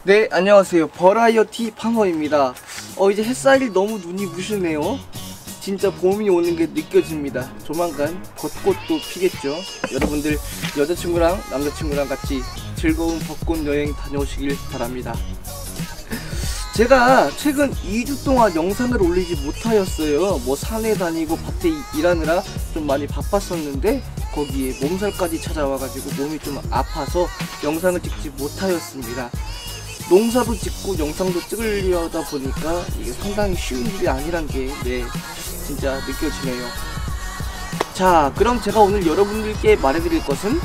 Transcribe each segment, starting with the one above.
네, 안녕하세요. 버라이어티 파머입니다. 이제 햇살이 너무 눈이 부시네요. 진짜 봄이 오는 게 느껴집니다. 조만간 벚꽃도 피겠죠. 여러분들 여자친구랑 남자친구랑 같이 즐거운 벚꽃 여행 다녀오시길 바랍니다. 제가 최근 2주 동안 영상을 올리지 못하였어요. 산에 다니고 밭에 일하느라 좀 많이 바빴었는데 거기에 몸살까지 찾아와가지고 몸이 좀 아파서 영상을 찍지 못하였습니다. 농사도 짓고 영상도 찍으려다 보니까 이게 상당히 쉬운 일이 아니란 게 진짜 느껴지네요. 자, 그럼 제가 오늘 여러분들께 말해드릴 것은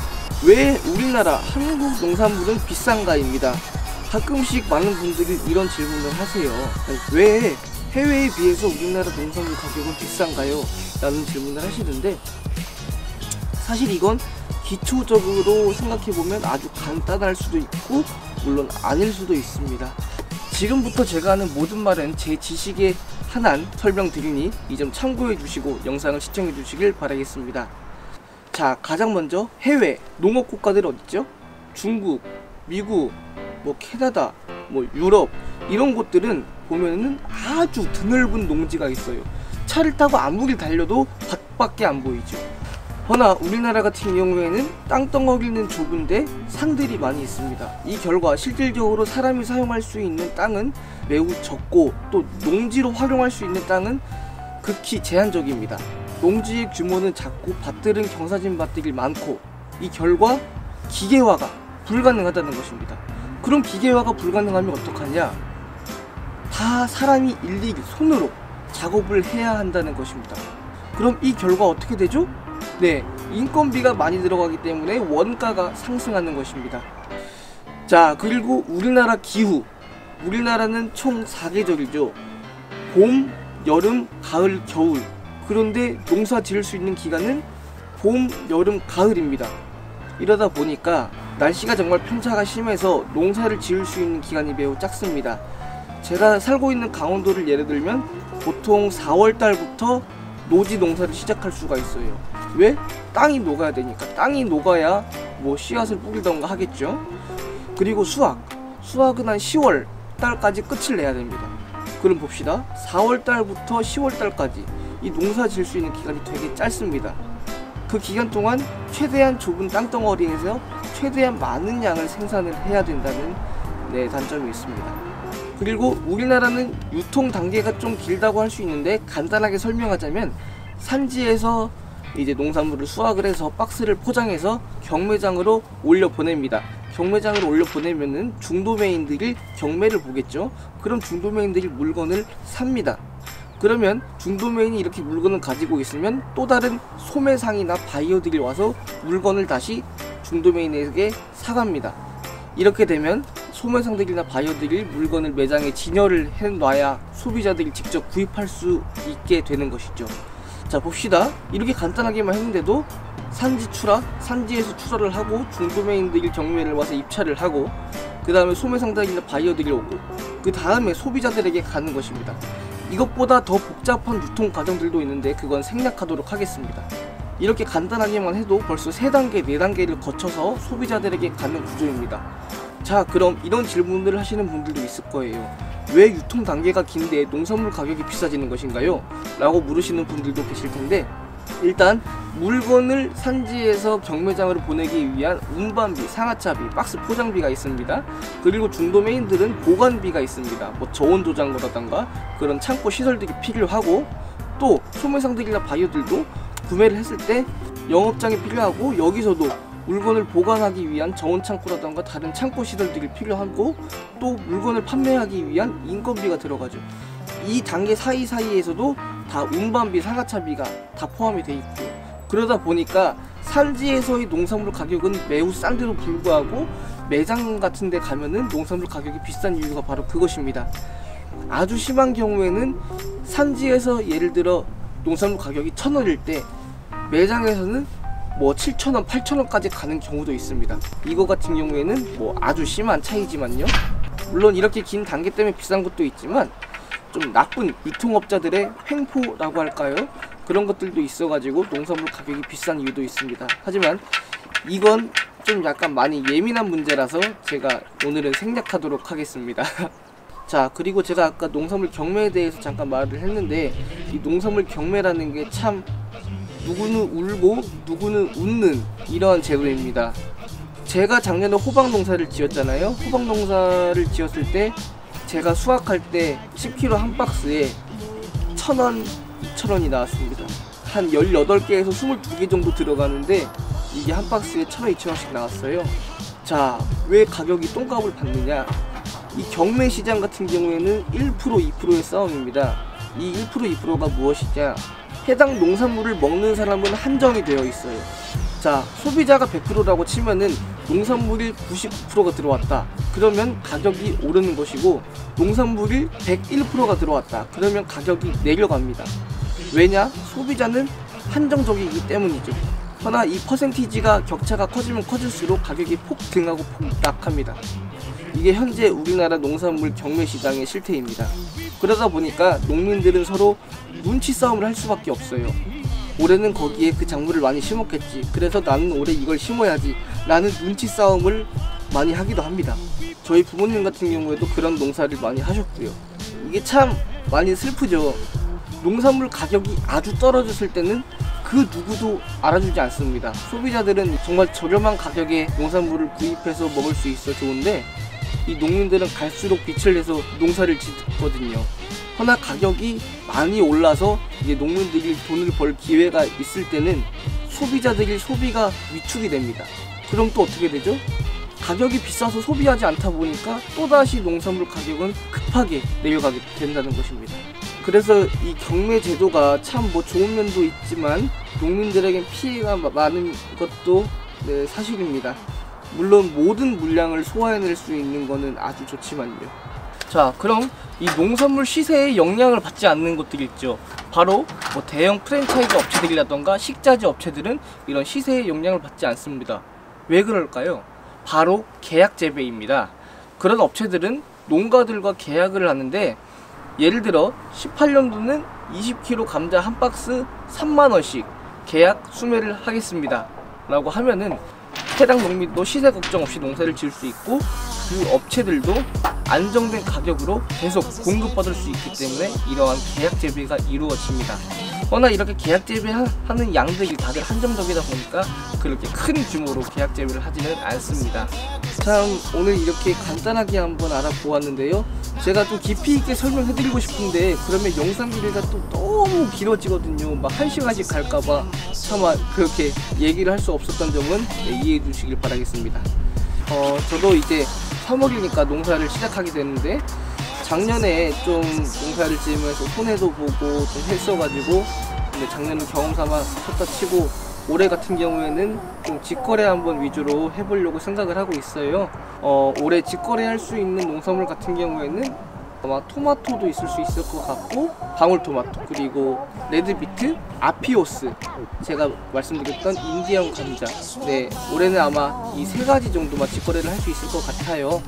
왜 우리나라 한국 농산물은 비싼가입니다. 가끔씩 많은 분들이 이런 질문을 하세요. 왜 해외에 비해서 우리나라 농산물 가격은 비싼가요? 라는 질문을 하시는데, 사실 이건 기초적으로 생각해보면 아주 간단할 수도 있고 물론 아닐 수도 있습니다. 지금부터 제가 하는 모든 말은 제 지식에 한한 설명드리니 이 점 참고해 주시고 영상을 시청해 주시길 바라겠습니다. 자, 가장 먼저 해외 농업 국가들 어딨죠? 중국, 미국, 캐나다, 유럽 이런 곳들은 보면은 아주 드넓은 농지가 있어요. 차를 타고 아무리 달려도 밭밖에 안 보이죠. 허나 우리나라 같은 경우에는 땅덩어리는 좁은데 산들이 많이 있습니다. 이 결과 실질적으로 사람이 사용할 수 있는 땅은 매우 적고 또 농지로 활용할 수 있는 땅은 극히 제한적입니다. 농지의 규모는 작고 밭들은 경사진 밭들이 많고 이 결과 기계화가 불가능하다는 것입니다. 그럼 기계화가 불가능하면 어떡하냐? 다 사람이 일일이 손으로 작업을 해야 한다는 것입니다. 그럼 이 결과 어떻게 되죠? 네, 인건비가 많이 들어가기 때문에 원가가 상승하는 것입니다. 자, 그리고 우리나라 기후. 우리나라는 총 4계절이죠. 봄, 여름, 가을, 겨울. 그런데 농사 지을 수 있는 기간은 봄, 여름, 가을입니다. 이러다 보니까 날씨가 정말 편차가 심해서 농사를 지을 수 있는 기간이 매우 작습니다. 제가 살고 있는 강원도를 예를 들면 보통 4월달부터 노지 농사를 시작할 수가 있어요. 왜? 땅이 녹아야 되니까. 땅이 녹아야 씨앗을 뿌리던가 하겠죠. 그리고 수확은 한 10월 달까지 끝을 내야 됩니다. 그럼 봅시다. 4월 달부터 10월 달까지 이 농사 지을 수 있는 기간이 되게 짧습니다. 그 기간 동안 최대한 좁은 땅덩어리에서 최대한 많은 양을 생산을 해야 된다는 단점이 있습니다. 그리고 우리나라는 유통 단계가 좀 길다고 할 수 있는데, 간단하게 설명하자면 산지에서 이제 농산물을 수확을 해서 박스를 포장해서 경매장으로 올려 보냅니다. 경매장으로 올려 보내면은 중도매인들이 경매를 보겠죠. 그럼 중도매인들이 물건을 삽니다. 그러면 중도매인이 이렇게 물건을 가지고 있으면 또 다른 소매상이나 바이어들이 와서 물건을 다시 중도매인에게 사갑니다. 이렇게 되면 소매상들이나 바이어들이 물건을 매장에 진열을 해놔야 소비자들이 직접 구입할 수 있게 되는 것이죠. 자, 봅시다. 이렇게 간단하게만 했는데도 산지에서 출하를 하고 중도매인들이 경매를 와서 입찰을 하고 그 다음에 소매상들이나 바이어들이 오고 그 다음에 소비자들에게 가는 것입니다. 이것보다 더 복잡한 유통 과정들도 있는데 그건 생략하도록 하겠습니다. 이렇게 간단하게만 해도 벌써 3단계, 4단계를 거쳐서 소비자들에게 가는 구조입니다. 자, 그럼 이런 질문들을 하시는 분들도 있을 거예요. 왜 유통 단계가 긴데 농산물 가격이 비싸지는 것인가요? 라고 물으시는 분들도 계실 텐데, 일단 물건을 산지에서 경매장으로 보내기 위한 운반비, 상하차비, 박스 포장비가 있습니다. 그리고 중도매인들은 보관비가 있습니다. 저온도 장고라던가 그런 창고 시설들이 필요하고, 또 소매상들이나 바이어들도 구매를 했을 때 영업장이 필요하고 여기서도 물건을 보관하기 위한 저온 창고라던가 다른 창고 시설들이 필요하고, 또 물건을 판매하기 위한 인건비가 들어가죠. 이 단계 사이사이에서도 다 운반비, 상하차비가 다 포함이 돼 있고, 그러다 보니까 산지에서의 농산물 가격은 매우 싼데도 불구하고 매장 같은 데 가면은 농산물 가격이 비싼 이유가 바로 그것입니다. 아주 심한 경우에는 산지에서 예를 들어 농산물 가격이 1,000원일 때 매장에서는 7,000원, 8,000원까지 가는 경우도 있습니다. 이거 같은 경우에는 아주 심한 차이지만요. 물론 이렇게 긴 단계 때문에 비싼 것도 있지만 좀 나쁜 유통업자들의 횡포라고 할까요? 그런 것들도 있어가지고 농산물 가격이 비싼 이유도 있습니다. 하지만 이건 좀 약간 많이 예민한 문제라서 제가 오늘은 생략하도록 하겠습니다. 자, 그리고 제가 아까 농산물 경매에 대해서 잠깐 말을 했는데, 이 농산물 경매라는 게 참 누구는 울고 누구는 웃는 이러한 제도입니다. 제가 작년에 호박 농사를 지었잖아요. 호박 농사를 지었을 때 제가 수확할 때 10kg 한 박스에 1,000원, 2,000원이 나왔습니다. 한 18개에서 22개 정도 들어가는데 이게 한 박스에 1,000원, 2,000원씩 나왔어요. 자, 왜 가격이 똥값을 받느냐? 이 경매 시장 같은 경우에는 1%, 2%의 싸움입니다. 이 1%, 2%가 무엇이냐? 해당 농산물을 먹는 사람은 한정이 되어 있어요. 자, 소비자가 100%라고 치면은 농산물이 99%가 들어왔다. 그러면 가격이 오르는 것이고, 농산물이 101%가 들어왔다. 그러면 가격이 내려갑니다. 왜냐? 소비자는 한정적이기 때문이죠. 허나 이 퍼센티지가 격차가 커지면 커질수록 가격이 폭등하고 폭락합니다. 이게 현재 우리나라 농산물 경매 시장의 실태입니다. 그러다 보니까 농민들은 서로 눈치 싸움을 할 수밖에 없어요. 올해는 거기에 그 작물을 많이 심었겠지. 그래서 나는 올해 이걸 심어야지. 라는 눈치 싸움을 많이 하기도 합니다. 저희 부모님 같은 경우에도 그런 농사를 많이 하셨고요. 이게 참 많이 슬프죠. 농산물 가격이 아주 떨어졌을 때는 그 누구도 알아주지 않습니다. 소비자들은 정말 저렴한 가격에 농산물을 구입해서 먹을 수 있어 좋은데, 이 농민들은 갈수록 빛을 내서 농사를 짓거든요. 허나 가격이 많이 올라서 이제 농민들이 돈을 벌 기회가 있을 때는 소비자들이 소비가 위축이 됩니다. 그럼 또 어떻게 되죠? 가격이 비싸서 소비하지 않다 보니까 또다시 농산물 가격은 급하게 내려가게 된다는 것입니다. 그래서 이 경매 제도가 참 뭐 좋은 면도 있지만 농민들에겐 피해가 많은 것도 사실입니다. 물론 모든 물량을 소화해낼 수 있는 거는 아주 좋지만요. 자, 그럼 이 농산물 시세에 영향을 받지 않는 것들이 있죠. 바로 뭐 대형 프랜차이즈 업체들이라던가 식자재 업체들은 이런 시세에 영향을 받지 않습니다. 왜 그럴까요? 바로 계약 재배입니다. 그런 업체들은 농가들과 계약을 하는데, 예를 들어 18년도는 20kg 감자 한 박스 3만원씩 계약 수매를 하겠습니다 라고 하면은 해당 농민도 시세 걱정 없이 농사를 지을 수 있고, 그 업체들도 안정된 가격으로 계속 공급받을 수 있기 때문에 이러한 계약 재배가 이루어집니다. 허나 이렇게 계약 재배하는 양들이 다들 한정적이다 보니까 그렇게 큰 규모로 계약 재배를 하지는 않습니다. 참, 오늘 이렇게 간단하게 한번 알아보았는데요. 제가 좀 깊이 있게 설명해드리고 싶은데 그러면 영상 길이가 또 너무 길어지거든요. 막 1시간씩 갈까봐 차마 그렇게 얘기를 할 수 없었던 점은 이해해 주시길 바라겠습니다. 저도 이제 3월이니까 농사를 시작하게 됐는데, 작년에 좀 농사를 지으면서 손해도 보고 좀 했어가지고, 근데 작년은 경험 삼아 쳤다 치고, 올해 같은 경우에는 좀 직거래 한번 위주로 해보려고 생각을 하고 있어요. 올해 직거래 할 수 있는 농산물 같은 경우에는 아마 토마토도 있을 수 있을 것 같고, 방울토마토, 그리고 레드비트, 아피오스, 제가 말씀드렸던 인디언 감자. 네, 올해는 아마 이 세 가지 정도만 직거래를 할 수 있을 것 같아요.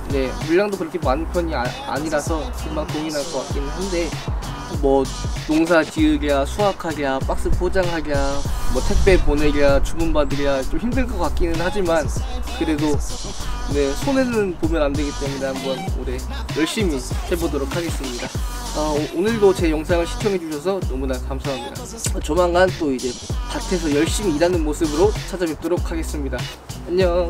네, 물량도 그렇게 많은 편이 아니라서 금방 동의날 것 같기는 한데, 뭐 농사 지으랴 수확하랴 박스 포장하랴 뭐 택배 보내랴 주문 받으랴 좀 힘들 것 같기는 하지만, 그래도 네, 손해는 보면 안 되기 때문에 한번 올해 열심히 해보도록 하겠습니다. 오늘도 제 영상을 시청해 주셔서 너무나 감사합니다. 조만간 또 이제 밭에서 열심히 일하는 모습으로 찾아뵙도록 하겠습니다. 안녕.